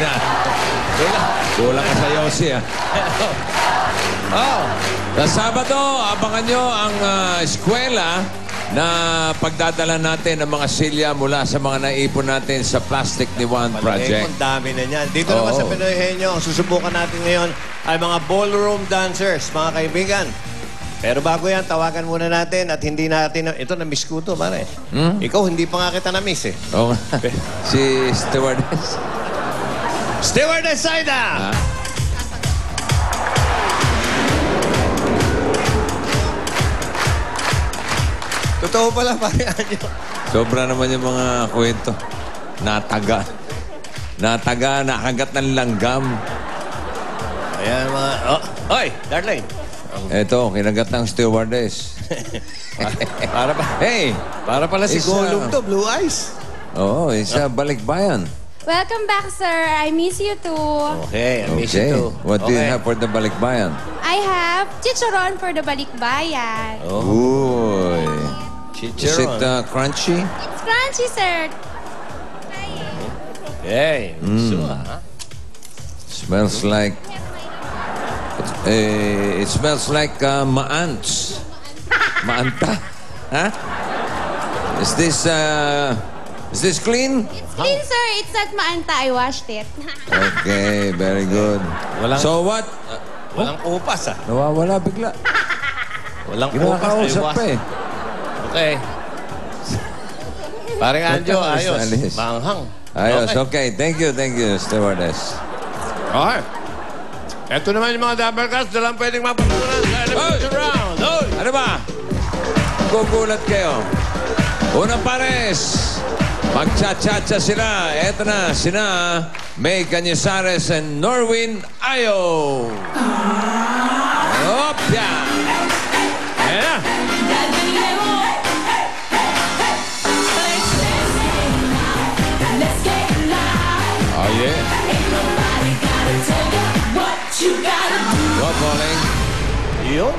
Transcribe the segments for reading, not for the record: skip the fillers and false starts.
na. Kulang ka sa Yossi, ah. Oh. Sa Sabado, abangan nyo ang eskwela na pagdadala natin ng mga silya mula sa mga naipon natin sa Plastic ni Juan Project. Ang dami na niyan. Dito naman sa Pinoy Henyo, susubukan natin ngayon ay mga ballroom dancers, mga kaibigan. Pero bago yan, tawagan muna natin at hindi natin... Ito, na-miss ko to, pare. Ikaw, hindi pa nga kita na-miss, eh. Oo nga. Si Stewardess. Stewardess Saida! Totoo pala, pare Anyo. Sobra naman yung mga kwento. Nataga. Nataga, nakagat ng langgam. Ayan, mga... Oh, oy, Darlene. Eto, kinagat ng stewardess. Para pa... Hey! Para pala si Gollum to, Blue Eyes. Oo, isa balikbayan. Welcome back, sir. I miss you too. Okay, I miss you too. What do you have for the balikbayan? I have chicharon for the balikbayan. Uy. Is Chicharon. it crunchy? It's crunchy, sir. Hey, so, ha? Smells like... it smells like maants. Maanta. Huh? Is this clean? It's clean, sir. It's not maanta. I washed it. Okay, very good. So what? Walang kupas, ah. Nawawala bigla. Walang kupas. Kinakausap pa eh. Okay. Parang Anjo, ayos. Alis. Manghang. Ayos, okay. Thank you, stewardess. Okay. Ito naman yung mga double cast. Dalang pwedeng mapatunan sa elimination round. Oy! Ano ba? Gugulat kayo. Unang pares. Magcha-cha-cha sila. Eto na, sina May Cañizares and Norwin Ayo. Opya! Ayan na. Oh, yeah. Go, Pauling. Yun.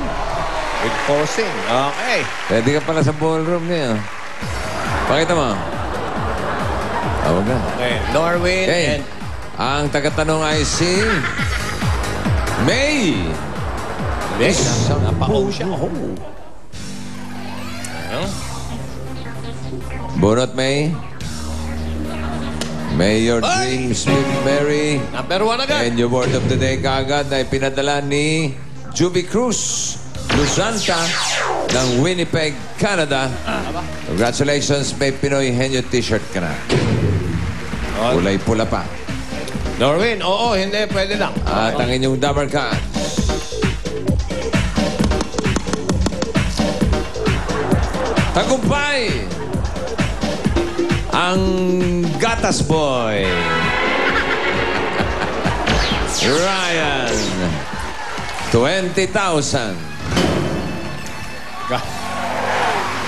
With posing. Okay. Pwede ka pala sa ballroom niya. Pakita mo. Tawag na. Okay. Norwin Okay. and... Ang tagatanong ay si... May! Nick. Napao siya. Oh. Bunot, May. May your dreams be merry. Number one agad. And your word of the day kaagad ay pinadala ni Juby Cruz Luzanta ng Winnipeg, Canada. Congratulations, may Pinoy Henyo t-shirt ka na. Kulay-pula pa. Norwin, oo, hindi, pwede lang. At ang inyong double card. Tagumpay! Ang Gatas Boy. Ryan. 20,000.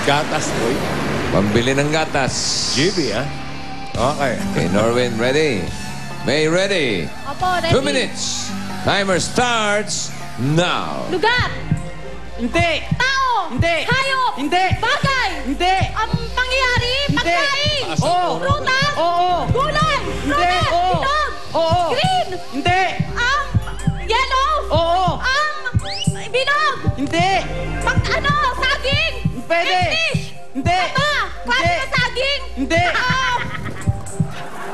Gatas, boy. Pambili ng gatas. GB, ha? Okay. Okay, Norwin, ready? May, ready? Opo, ready. 2 minutes. Timer starts now. Lugar. Hindi! Tao. Hindi. Hayop. Hindi. Bagay. Hindi! Ang pangyayari. Hindi. Pagkain. Oo. Prutas. Oo. Gulay. Hindi. Prutas. Oo. Inog. Oo. Green. Hindi! Yellow. Oo. Binog. Hindi! Saging. Pwede. English. Hindi! Klase Hindi. na saging. Hindi!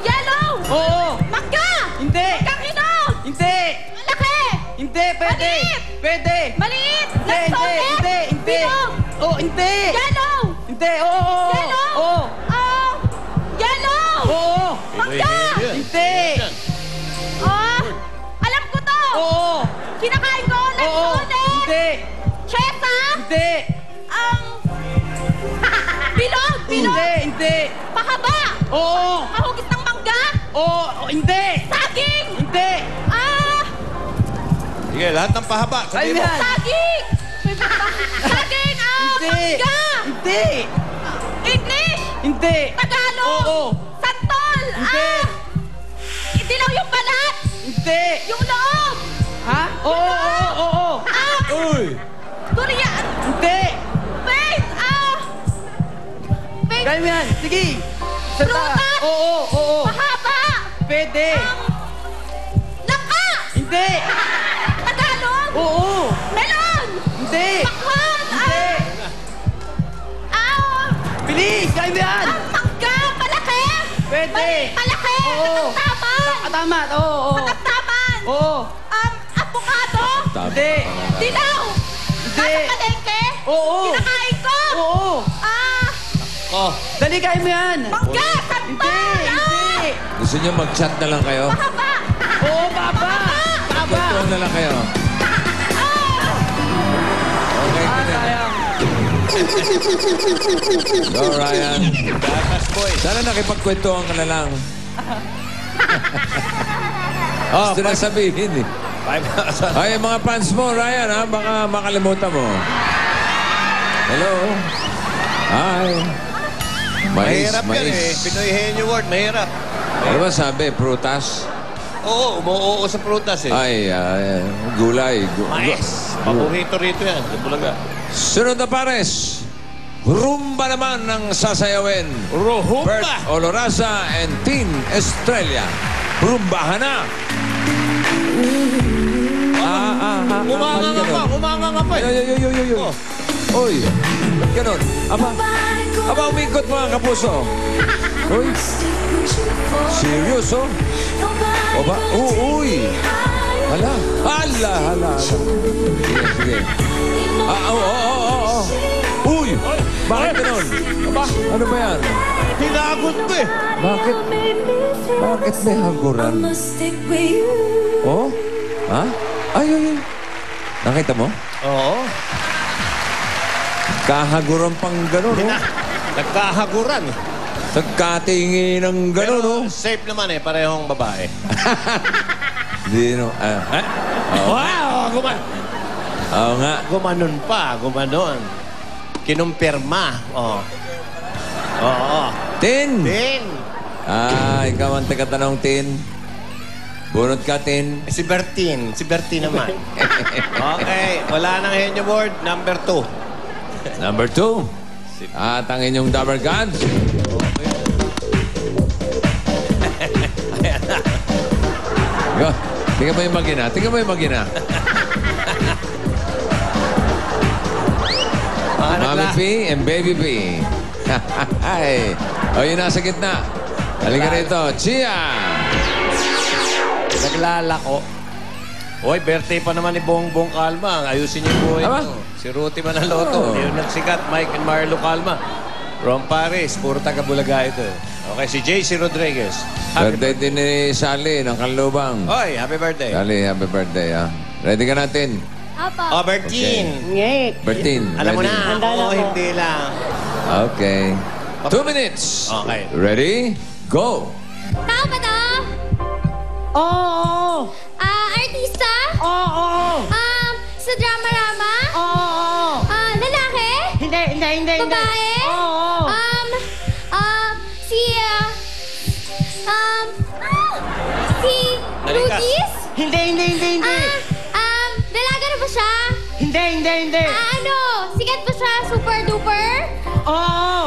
Yellow. Oo. Mangga. Hindi! Kang inog. Hindi! Malaki. Hindi! Pwede! Maliit. Pwede! Maliit. Hindi! Hindi! Lansones. Hindi! Hindi! Binog. Oh, hindi! Yellow. Hindi! Oo! Yellow. Oo! Yellow. Oo! Mangga. Hindi! Alam ko to. Oo! Kinakain ko. Oo! Lansones. Hindi! Chesa. Hindi! Bilog. Bilog. Hindi! Hindi! Pahaba. Oo! Mahugis ng mangga. Oo! Hindi! Saging. Hindi! Sige, lahat ng pahaba. Ay, Sabihin mo. yan! Saging. Saging. Hindi! Mangga. Hindi! English. Hindi! Tagalog. Oo! Santol. Hindi! Dilaw yung balat. Hindi! Yung loob. Ha? Oo! Oo! Oo! Uy! Durian. Hindi! Wait. Wait. Kaya mo yan! Sige! Sa Prutas. Oo! Oo! Mahaba. Pwede! Tama. Oo, oo. Katamtaman. Oo. Avocado. Tama. Hindi. Dilaw. Hindi. Nasa palengke. Oo. Kinakain ko. Oo. Oh, Dali, kain mo yan. Mangga. Hindi, Sampal. hindi. Gusto niyo mag-chat na lang kayo? Mahaba. Oo, baba. Baba. Kwentuhan na lang kayo. Okay, Sayang. Go, Ryan. gatas boy. Sana nakipagkwentuhan ka na lang. Gusto na sabihin eh. 5,000. Ay, mga fans mo, Ryan, ha? Baka makalimutan mo. Hello? Hi. Mahirap yan eh. Pinoy Henyo Word, mahirap. Ano ba sabi? Prutas? Oo, umuoo sa prutas eh. Ay, gulay. Mais. Paborito rito yan. Sa Bulaga. Sunod na pares. Rumba naman ng sasayawin. Bert Rumba. Oloraza and Tin Estrella. Rumbahan na! Umanga nga pa, umanga nga pa eh. Ay. Oh. Oy, ba't ganun? Aba, umikot mga kapuso. Uy, seryoso? O ba? Uy! Hala. Sige. Oo. Uy! Bakit ganun? Aba, ano ba yan? Hinagot ko eh. Bakit may haguran? Oh? Ha? Ay. Nakita mo? Oo. Kahaguran pang gano'n, no? Nagkahaguran. Nagkatingi ng gano'n, no? Safe naman eh, parehong babae. Hindi, no? Wow! Oo nga. Gumanon pa, gumanon. Kinumpirma. Oo. Oo. Tin! Din. Ikaw ang taga-tanong, Tin. Bunot ka, Tin. Si Bertin naman. Okay, wala nang Henyo Word. Number 2. Number 2. At ang inyong Dabber Gods. Go. Tingnan mo yung magina. Mami P and Baby P. O, yun nasa gitna. Halika rito. Chia! Naglalako. Hoy, birthday pa naman ni Bongbong Calma. Ayusin niyo yung buhay Aba? mo. Si Ruti Manaloto. Oh. Yung nagsikat, Mike and Marlo Calma. From Paris. Puro taga-Bulaga ito. Okay, si JC Rodriguez. Birthday din ni Sally ng Kanlubang. Hoy, happy birthday. Sally, happy birthday, ha? Ready ka natin? Opo. Oh, Bertin. Ngek. Bertin, Alam mo ready? na. Handa na Oo, ako. hindi lang. Okay. 2 minutes. Okay. Ready? Go! Tao ba to? Oo. Artista? Oo. Sa drama-rama? Oo. Lalaki? Hindi. Babae? Oo. Si Nalikas. Rudis? Hindi. Dalaga na ba siya? Hindi. Sikat ba siya? Super duper? Oo.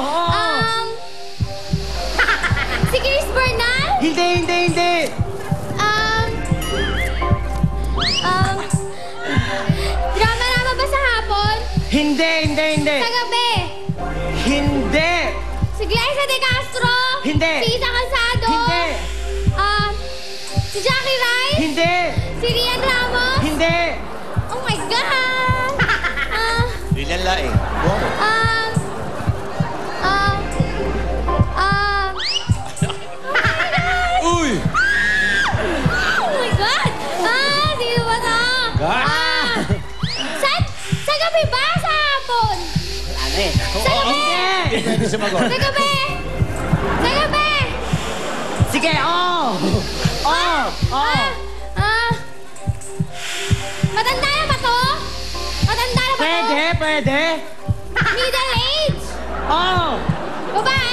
Si Chris Bernal? Hindi. Drama-rama ba sa hapon? Hindi. Sa gabi? Hindi. Si Glyza De Castro? Hindi. Si Isa Calzado? Hindi. Si Jackie Wright? Hindi. Si Rian Ramos? Hindi. Oh my God! Lilian Laing. Wow. Uy! Oh my God! Sino ba to? Sa gabi ba? Sa hapon? Ano eh? Sa gabi! Hindi pwede sumagot. Sa gabi! Sa gabi! Sige, oo. Matanda na ba to? Matanda na ba to? Pwede. Middle age? Oo. Babae?